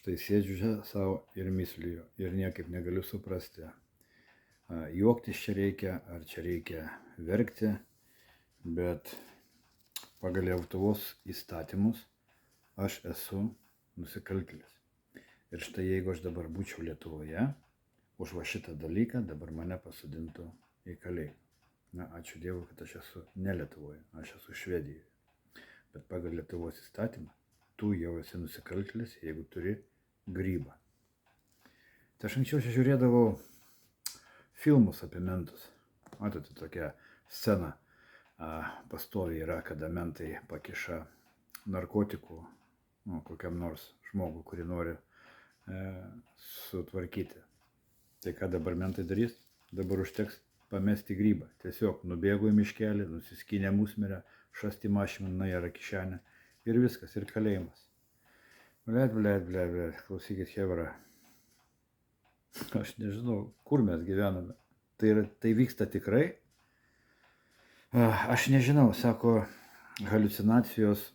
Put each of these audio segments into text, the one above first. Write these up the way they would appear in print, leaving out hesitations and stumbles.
Štai sėdžiu čia savo ir mysliju ir niekaip negaliu suprasti, juoktis čia reikia, ar čia reikia verkti, bet pagal Lietuvos įstatymus aš esu nusikaltėlis. Ir štai jeigu aš dabar būčiau Lietuvoje, už va šitą dalyką dabar mane pasodintų į kalėjimą. Na, ačiū Dievui, kad aš esu ne Lietuvoje, aš esu Švedijoje. Bet pagal Lietuvos įstatymą tu jau esi nusikaltėlis, jeigu turi grybą. Tai aš anksčiau čia žiūrėdavau filmus apie mentus. Matote, tokia scena pastoviai yra, kada mentai pakiša narkotikų kokiam nors žmogui, kurį nori sutvarkyti. Tai ką dabar mentai darys? Dabar užteks pamesti grybą. Tiesiog nubėgo į miškelį, nusiskynė musmirę, šasti mašiną, nuėjo kišenę ir viskas, ir kalėjimas. Blet, klausykit, chebra. Aš nežinau, kur mes gyvename. Tai vyksta tikrai? Aš nežinau, sako, haliucinacijos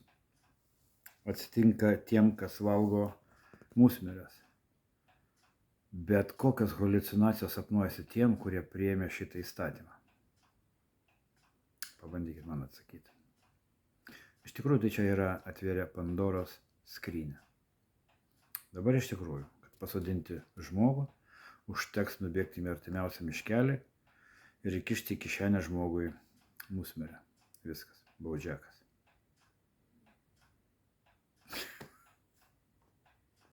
atsitinka tiem, kas valgo musmirės. Bet kokios haliucinacijos sapnuojasi tiem, kurie priėmė šitą įstatymą? Pabandykit man atsakyti. Iš tikrųjų, tai čia yra atvėrė Pandoros skrynę. Dabar iš tikrųjų, kad pasodinti žmogų, užteks nubėgti į artimiausią miškelį ir įkišti į kišenę žmogui musmirę. Viskas, baudžiakas.